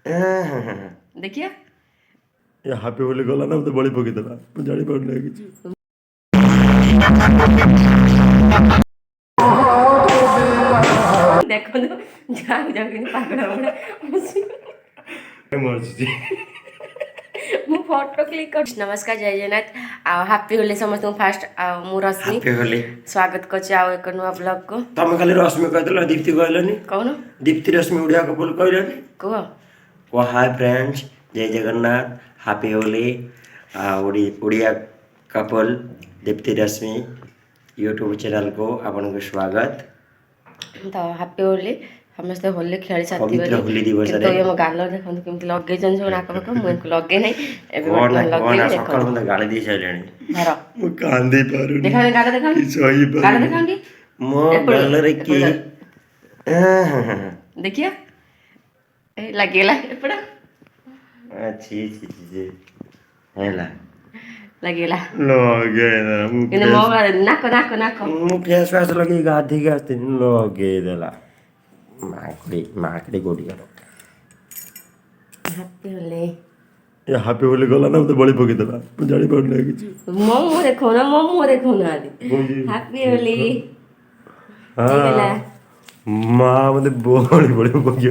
देखिए ये हैप्पी होली गला ना तो बड़ी पकी देला मैं जानी पड़ नहीं किछ देखो तो जाओ जाओ कि पागल हो गया मरछि मु फोटो क्लिक कर नमस्कार जय जगन्नाथ आ हैप्पी होली समस्त फास्ट आ मु रश्मि हैप्पी होली स्वागत करछि आ एक नुआ ब्लॉग को तमे खाली रश्मि कह देला दीप्ति कहलनी कौन दीप्ति रश्मि उड़िया कपूर कहलनी को हाय फ्रेंड्स जय जगन्नाथ हैप्पी होली उड़िया कपल दीप्ति रश्मि यूट्यूब चैनल को आपन को स्वागत तो हैप्पी होली समस्त होली खेली साथी पवित्र होली दिवस तो ये मो गाल देखन केमति लगे जन जो नाक पक मु लगे नै एबे लगे सकाळ मन गाली दी साइलेनी धर मु कांदी पारु देखा गाल देखा कि सही पारु गाल देखांडी मो गाल रे की देखिए ए लागेला एपड़ा छी छी छी हैला लागेला लगेला मु इन मो नाक मु फेस वास लगे गाधी के आस्ते लगे देला माकड़ी गोड़ी हैप्पी होली ये हैप्पी होली गला ना तो बड़ी पकी देला मैं जानी पड़ नहीं किछ मो देखो ना आदि हैप्पी होली हां मां मते बड़ी पकी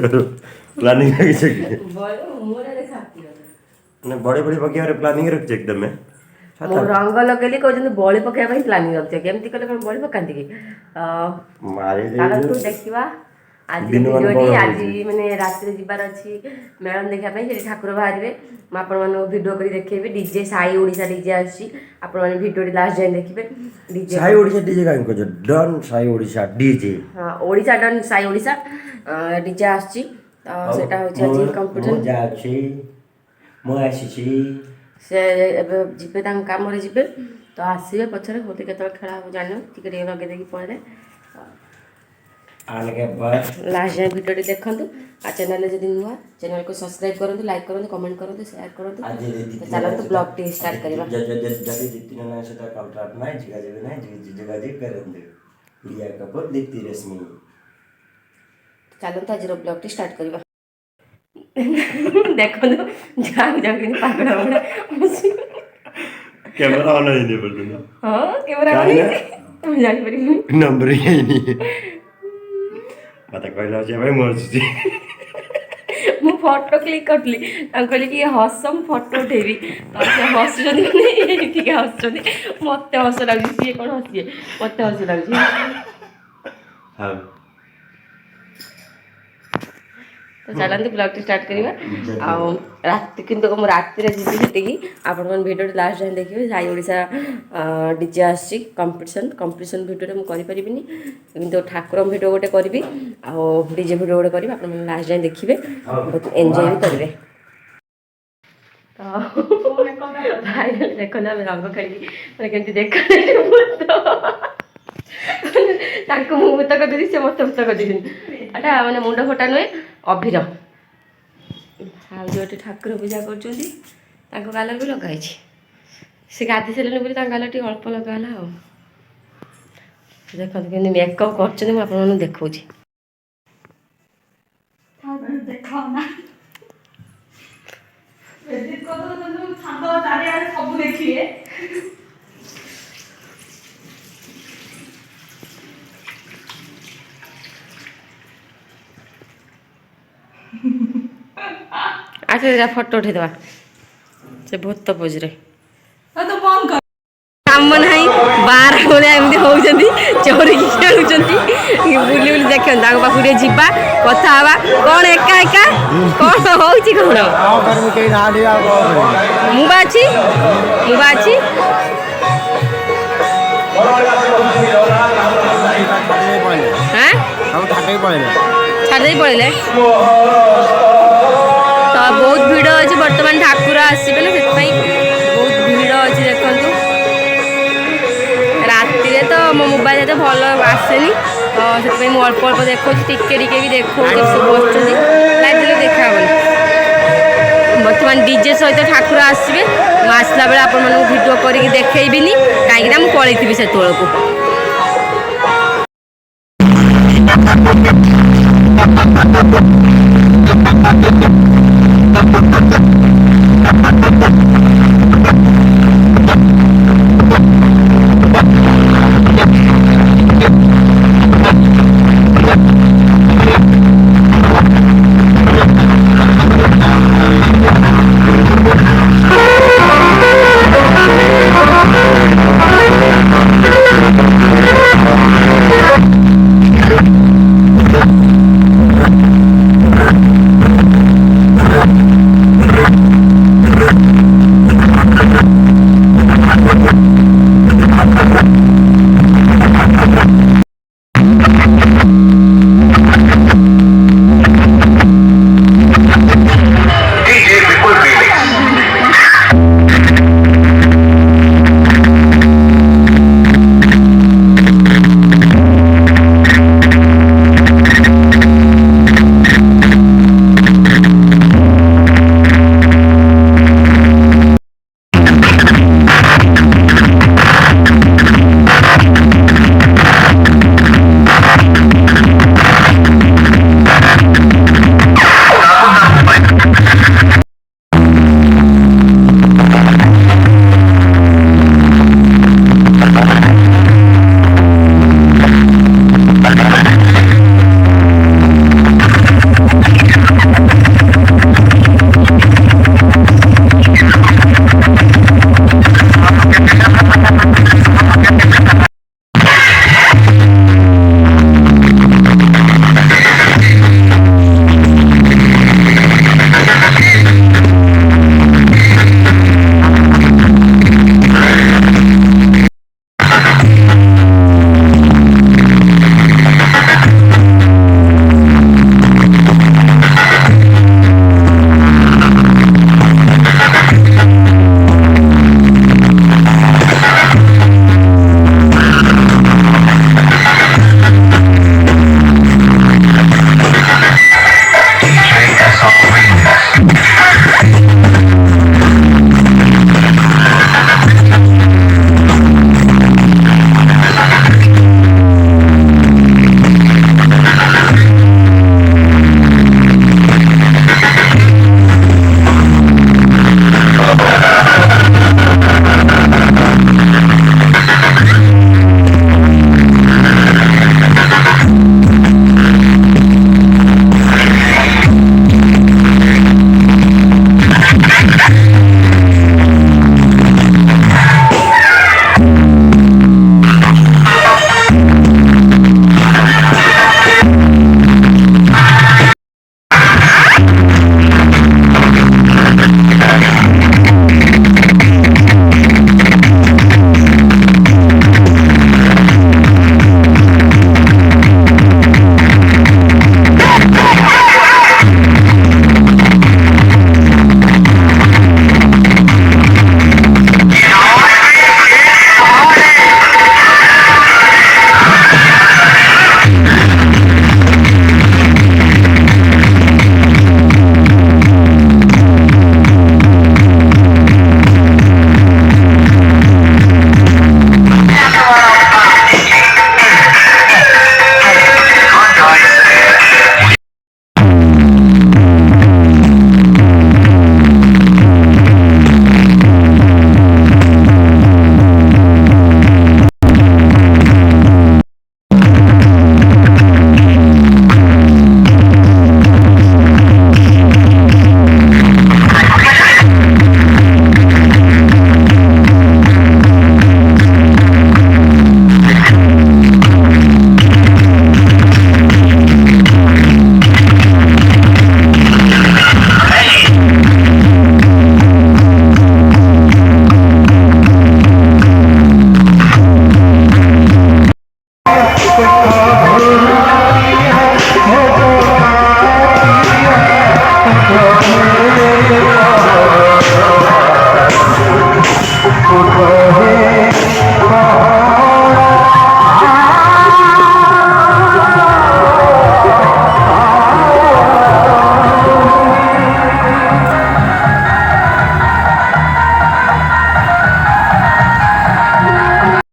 प्लानिंग है किछ मोरे देखा हैप्पी होली ने बड़ी पकी प्लानिंग रख चेक एकदम में मो रंग लगेली कहते बड़ी पकाया ପାଇଁ प्लानिंग रखछ केमति कले कोन बड़ी पकांती कि मारे काल तू देखिबा आज वीडियो आज माने रात रे जिबार अछि मेळन देखा ପାଇଁ जे ठाकुर बाहरिबे म आपण मानो वीडियो करी देखैबे डीजे साई ओडिसा डीजे आछि आपण माने वीडियो लास्ट जाय देखिबे डीजे साई ओडिसा डीजे काई को डन साई ओडिसा डीजे हां ओडिसा डन साई ओडिसा डीजे आछि तो सेटा हो छै कंप्यूटर जा अछि मो आछि से जीवे काम जीवे तो आसवे पचर होते के खेला हो जान टिके लगे देखी पड़े लास्ट जाए वीडियो देखु आ चैनल जब नुआ चैनल को सब्सक्राइब करूँ लाइक करूँ कमेंट करूँ शेयर करूँ चलते ब्लॉग टी स्टार्ट करवा चलते आज ब्लॉग टी स्टार्ट करवा देखो जाओ जाओ कि पागल हो गया कैमरा ऑन नहीं बोलना हां कैमरा ऑन तुम जान परी नंबर ही नहीं पता कहला जे भाई मरछि मु फोटो क्लिक करली हम कहली कि हसम फोटो उठेबी और से हस जदी नहीं ठीक है हस जदी मते हस लागि से कोन हसिए मते हस लागि हां तो चलते ब्लॉग स्टार्ट करवा रात किंतु हम रात रे जीवी सेटिकी आपण मन वीडियो लास्ट जाय देखिबे साई ओडिसा डीजे आसी कंपटीशन वीडियो रे म करि परिबिनी किंतु ठाकुर वीडियो गोटे करबी आ डीजे वीडियो गोटे करबी आपण मन लास्ट जाय देखिबे बहुत एन्जॉय भी करबे तो भाई देखो ना रंग खेली माने केंति देख ताको मु मुत कर दी से मत मुत कर दी अटा माने मुंड फटा नय अभिर आ जो ठाकुर पूजा कर गाल भी लगाई से गाधी सारे बोली गाल टी अल्प लगाला देखते कि मेकअप कर देखा आसे फोटो उठेदवा से भूत पोजरे काम नहीं बार एमती होती चोरी खेलुंट बुली बुली देख पाखे जावा कथा हवा कौन एका एका कौन होची कौन मुबा अच्छी छाड़ी पड़े तो बहुत भीड़ अच्छी बर्तमान ठाकुर आसवे ना से बहुत भीड़ अच्छी देखु राति तो मो मोबाइल तो भल आसेनी तो से अल्प अल्प देखो टिके भी देखो सब बस देखा बर्तमान डीजे सहित ठाकुर आसवे आसला बेले आपण मानक वीडियो करके देखैबिनी कहीं मुझे पलैथी से तौक